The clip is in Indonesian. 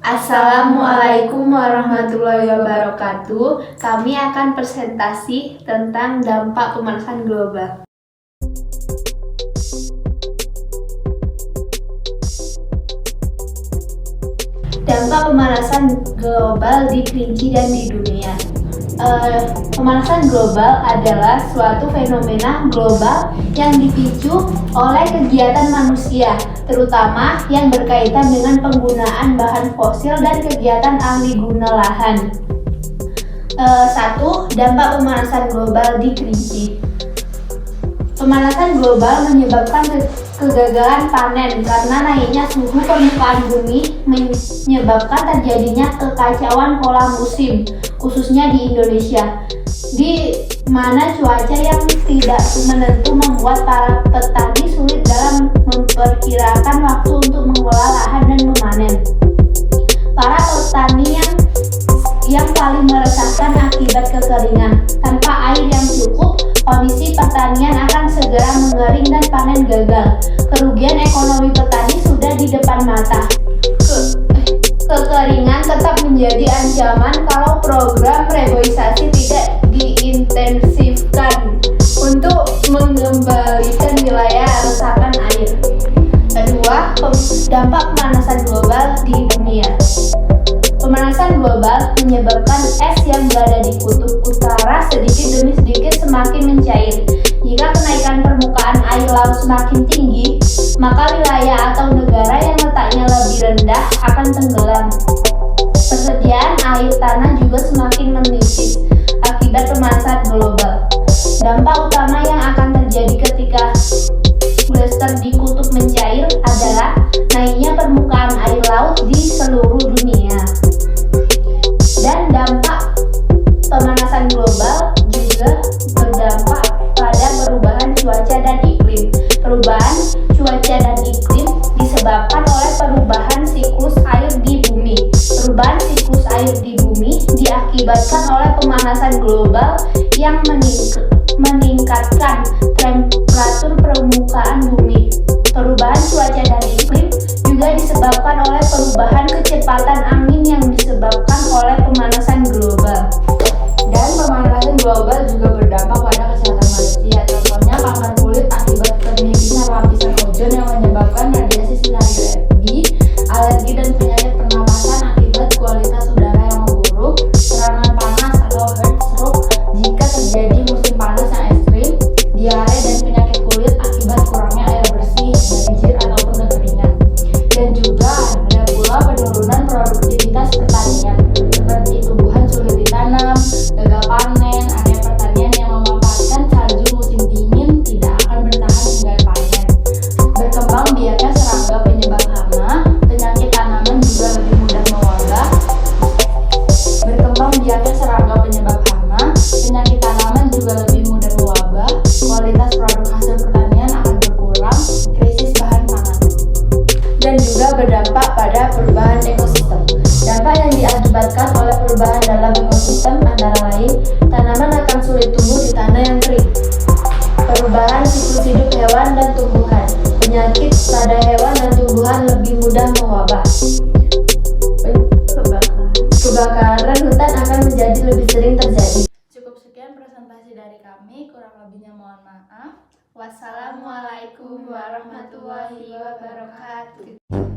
Assalamualaikum warahmatullahi wabarakatuh. Kami akan presentasi tentang dampak pemanasan global. Dampak pemanasan global di kelinci dan di dunia. Pemanasan global adalah suatu fenomena global yang dipicu oleh kegiatan manusia, terutama yang berkaitan dengan penggunaan bahan fosil dan kegiatan ahli guna lahan. 1. Dampak pemanasan global di kelinci. Pemanasan global menyebabkan kegagalan panen karena naiknya suhu permukaan bumi menyebabkan terjadinya kekacauan pola musim, khususnya di Indonesia, di mana cuaca yang tidak menentu membuat para petani sulit dalam memperkirakan waktu untuk mengolah lahan dan memanen. Para petani yang paling meresahkan akibat kekeringan. Tanpa air yang cukup, kondisi pertanian akan segera mengering dan panen gagal. Kerugian ekonomi petani sudah di depan mata. Kekeringan tetap menjadi ancaman kalau program reboisasi tidak diintensifkan untuk mengembalikan wilayah resapan air. Kedua, dampak pemanasan global di dunia. Pemanasan global menyebabkan es yang berada di kutub utara sedikit demi sedikit semakin mencair. Jika kenaikan permukaan air laut semakin tinggi, maka wilayah atau negara yang letaknya lebih rendah akan tenggelam. Persediaan air tanah juga semakin menipis akibat pemanasan global. Dampak utama yang akan terjadi ketika glacier di kutub mencair adalah naiknya permukaan air laut di seluruh dunia. Dan dampak pemanasan global juga berdampak pada perubahan cuaca dan iklim. Perubahan cuaca dan iklim disebabkan oleh perubahan siklus air di bumi. Perubahan siklus air di bumi diakibatkan oleh pemanasan global yang meningkatkan temperatur permukaan bumi. Perubahan cuaca dan iklim juga disebabkan oleh perubahan kecepatan angin yang disebabkan oleh pemanasan global. Dan pemanasan global juga berdampak pada kesehatan manusia. Contohnya kanker kulit akibat penipisnya lapisan ozon yang menyebabkan radiasi sinar UV, alergi dan penyakit pernapasan akibat kualitas udara yang memburuk, serangan panas atau heat stroke jika terjadi musim panas yang ekstrim, diare dan penyakit kulit akibat kurangnya air bersih, banjir ataupun kekeringan. Dan juga ada pula penurunan produktivitas pertanian, seperti tumbuhan sulit ditanam, gagal panen, area pertanian yang memanfaatkan salju musim dingin tidak akan bertahan hingga panen. Berkembang biaknya serangga penyebab hama, penyakit tanaman juga lebih mudah mewabah. Berkembang biaknya serangga penyebab hama, penyakit tanaman juga lebih mudah mewabah, kualitas produk hasil pertanian akan berkurang, krisis bahan pangan. Dan juga berdampak pada perubahan ekosistem. Dampak yang diakibatkan oleh perubahan dalam ekosistem antara lain, tanaman akan sulit tumbuh di tanah yang kering. Perubahan siklus hidup hewan dan tumbuhan. Penyakit pada hewan dan tumbuhan lebih mudah mewabah. Kebakaran hutan akan menjadi lebih sering terjadi. Cukup sekian presentasi dari kami, kurang lebihnya mohon maaf. Wassalamualaikum warahmatullahi wabarakatuh.